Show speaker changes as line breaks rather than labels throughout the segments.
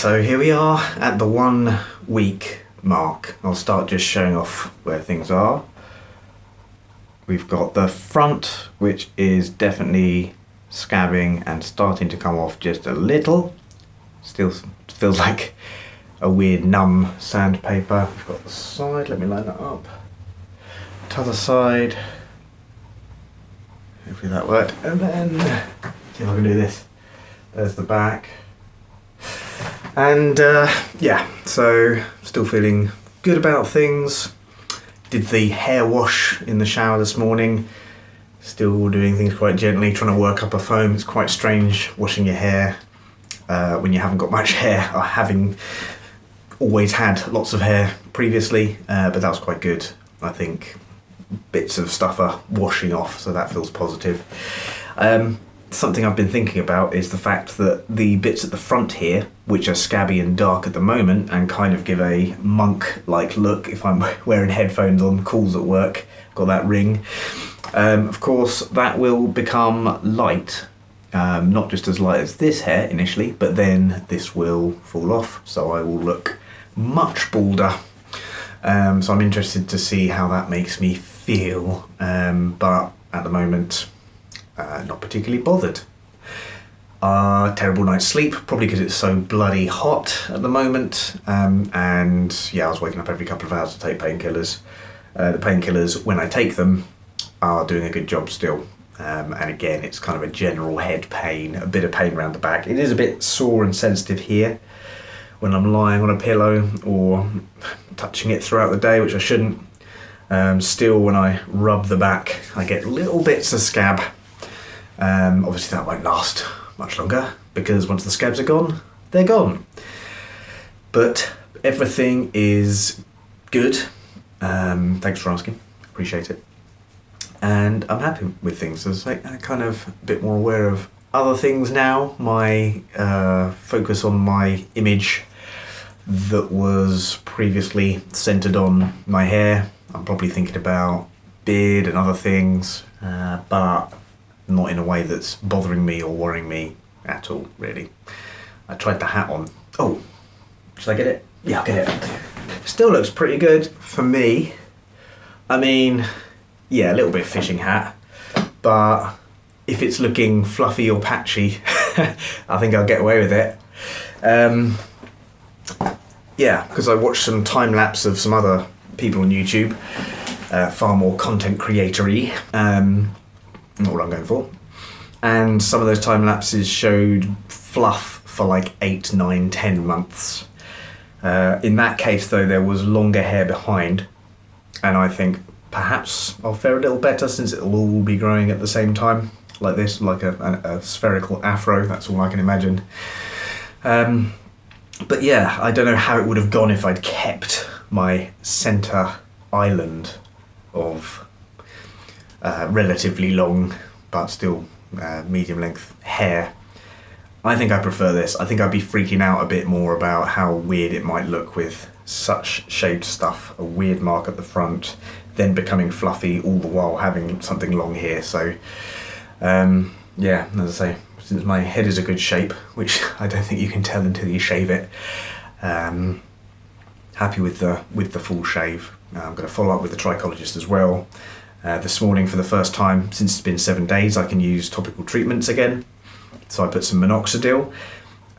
So here we are at the 1 week mark. I'll start just showing off where things are. We've got the front, which is definitely scabbing and starting to come off just a little. Still feels like a weird numb sandpaper. We've got the side, let me line that up. To the side. Hopefully that worked. And then, see if I can do this. There's the back. And yeah, so still feeling good about things. Did the hair wash in the shower this morning. Still doing things quite gently, trying to work up a foam. It's quite strange washing your hair when you haven't got much hair. Having always had lots of hair previously, but that was quite good. I think bits of stuff are washing off, so that feels positive. Something I've been thinking about is the fact that the bits at the front here, which are scabby and dark at the moment and kind of give a monk-like look if I'm wearing headphones on calls at work, got that ring. Of course, that will become light, not just as light as this hair initially, but then this will fall off, so I will look much balder. So I'm interested to see how that makes me feel, but at the moment, not particularly bothered. Terrible night's sleep, probably because it's so bloody hot at the moment, and yeah, I was waking up every couple of hours to take painkillers. The painkillers, when I take them, are doing a good job still, and again, it's kind of a general head pain, a bit of pain around the back. It is a bit sore and sensitive here when I'm lying on a pillow or touching it throughout the day, which I shouldn't. Still, when I rub the back, I get little bits of scab. Obviously that won't last much longer because once the scabs are gone, they're gone. But everything is good. Thanks for asking, appreciate it. And I'm happy with things. So I'm kind of a bit more aware of other things now. My focus on my image that was previously centered on my hair. I'm probably thinking about beard and other things, but not in a way that's bothering me or worrying me at all, really. I tried the hat on. Oh, should I get it? Yeah, I'll get it. Still looks pretty good for me. I mean, yeah, a little bit fishing hat, but if it's looking fluffy or patchy, I think I'll get away with it. Yeah, because I watched some time lapse of some other people on YouTube, far more content creator-y. Not what I'm going for. And some of those time lapses showed fluff for like 8, 9, 10 months. In that case though, there was longer hair behind, and I think perhaps I'll fare a little better since it'll all be growing at the same time, like this, like a spherical afro, that's all I can imagine. But yeah, I don't know how it would have gone if I'd kept my centre island of relatively long but still medium length hair. I think I prefer this. I think I'd be freaking out a bit more about how weird it might look with such shaved stuff, a weird mark at the front, then becoming fluffy all the while having something long here. So yeah, as I say, since my head is a good shape, which I don't think you can tell until you shave it, happy with the full shave. I'm going to follow up with the trichologist as well. This morning, for the first time since it's been 7 days, I can use topical treatments again. So I put some minoxidil,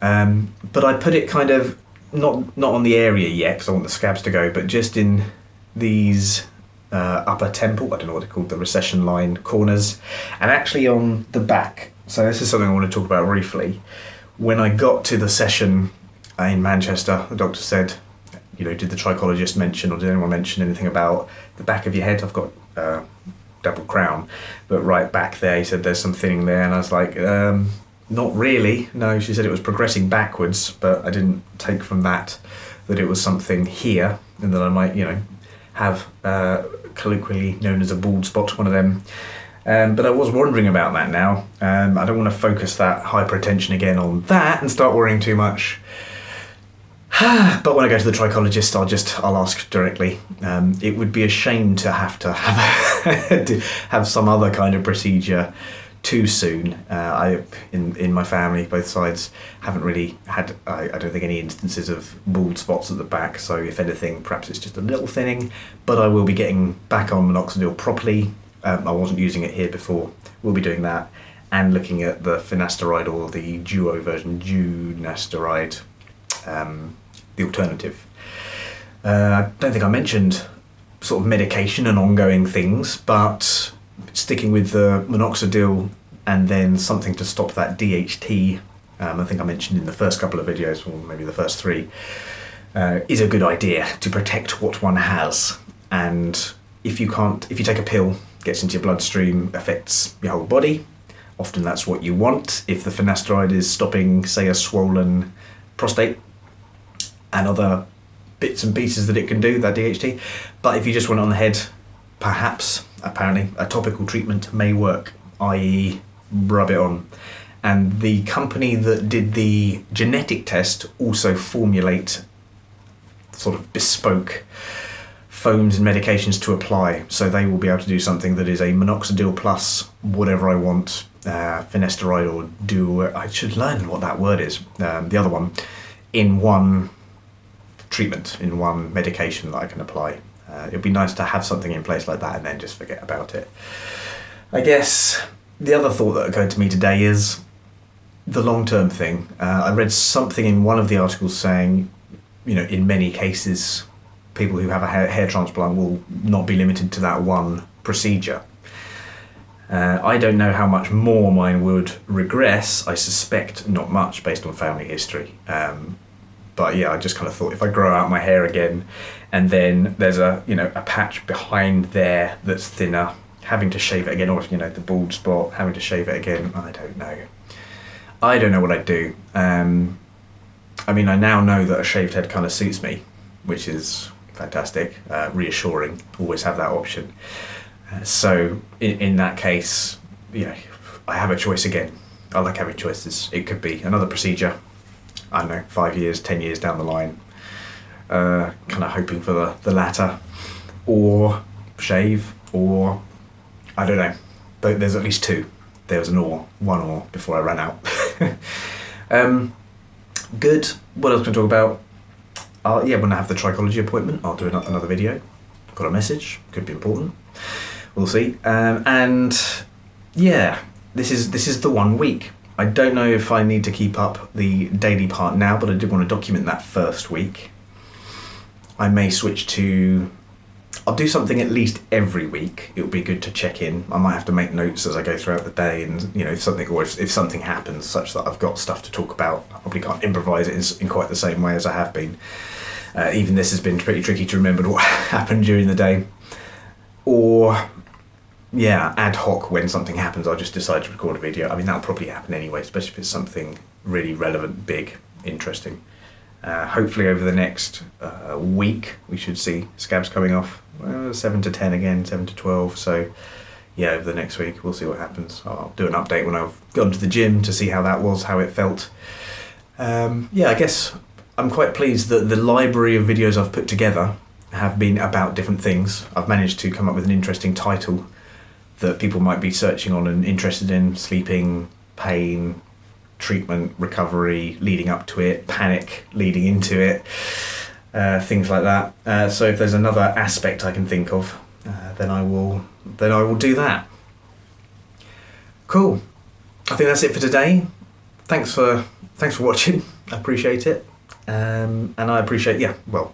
but I put it kind of not on the area yet because I want the scabs to go, but just in these upper temple, I don't know what they're called, the recession line corners, and actually on the back. So this is something I want to talk about briefly. When I got to the session in Manchester, the doctor said, you know, did the trichologist mention, or did anyone mention anything about the back of your head? I've got double crown, but right back there, he said there's some thinning there, and I was like, not really. No, she said it was progressing backwards, but I didn't take from that it was something here, and that I might, you know, have colloquially known as a bald spot, one of them. But I was wondering about that now. I don't want to focus that hyper-attention again on that and start worrying too much. But when I go to the trichologist, I'll ask directly. It would be a shame to have have some other kind of procedure too soon. In my family, both sides haven't really had, I don't think, any instances of bald spots at the back, so if anything, perhaps it's just a little thinning, but I will be getting back on minoxidil properly. I wasn't using it here before. We'll be doing that, and looking at the finasteride, or the duo version, dunasteride, the alternative. I don't think I mentioned sort of medication and ongoing things, but sticking with the minoxidil and then something to stop that DHT, I think I mentioned in the first couple of videos, or maybe the first 3, is a good idea to protect what one has. And if you take a pill, gets into your bloodstream, affects your whole body, often that's what you want. If the finasteride is stopping, say, a swollen prostate and other bits and pieces that it can do, that DHT. But if you just want it on the head, perhaps, apparently, a topical treatment may work, i.e. rub it on. And the company that did the genetic test also formulate sort of bespoke foams and medications to apply. So they will be able to do something that is a minoxidil plus whatever I want, finasteride or duo, I should learn what that word is, the other one, in one treatment, in one medication that I can apply. It'd be nice to have something in place like that and then just forget about it. I guess the other thought that occurred to me today is the long-term thing. I read something in one of the articles saying, in many cases, people who have a hair transplant will not be limited to that one procedure. I don't know how much more mine would regress. I suspect not much based on family history. But yeah, I just kind of thought, if I grow out my hair again and then there's a patch behind there that's thinner, having to shave it again, or the bald spot, having to shave it again, I don't know what I'd do. I now know that a shaved head kind of suits me, which is fantastic, reassuring, always have that option. So in that case, I have a choice again. I like having choices. It could be another procedure, I don't know, 5 years, 10 years down the line, kind of hoping for the latter, or shave, or I don't know. But there's at least 2. There was one or before I ran out. Good. What else can I talk about? When I have the trichology appointment, I'll do another video. Got a message, could be important. We'll see. This is the 1 week. I don't know if I need to keep up the daily part now, but I did want to document that first week. I may switch to... I'll do something at least every week. It would be good to check in. I might have to make notes as I go throughout the day, and if something happens such that I've got stuff to talk about, I probably can't improvise it in quite the same way as I have been. Even this has been pretty tricky to remember what happened during the day. Or, ad hoc, when something happens, I'll just decide to record a video. That'll probably happen anyway, especially if it's something really relevant, big, interesting. Hopefully over the next week, we should see Scabs coming off. 7 to 10 again, 7 to 12. So, over the next week, we'll see what happens. I'll do an update when I've gone to the gym to see how that was, how it felt. I guess I'm quite pleased that the library of videos I've put together have been about different things. I've managed to come up with an interesting title that people might be searching on and interested in: sleeping, pain, treatment, recovery, leading up to it, panic, leading into it, things like that. So if there's another aspect I can think of, then I will do that. Cool. I think that's it for today. Thanks for watching. I appreciate it. And I appreciate,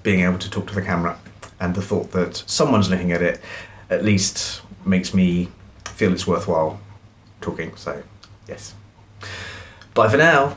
being able to talk to the camera, and the thought that someone's looking at it at least makes me feel it's worthwhile talking. So, yes. Bye for now.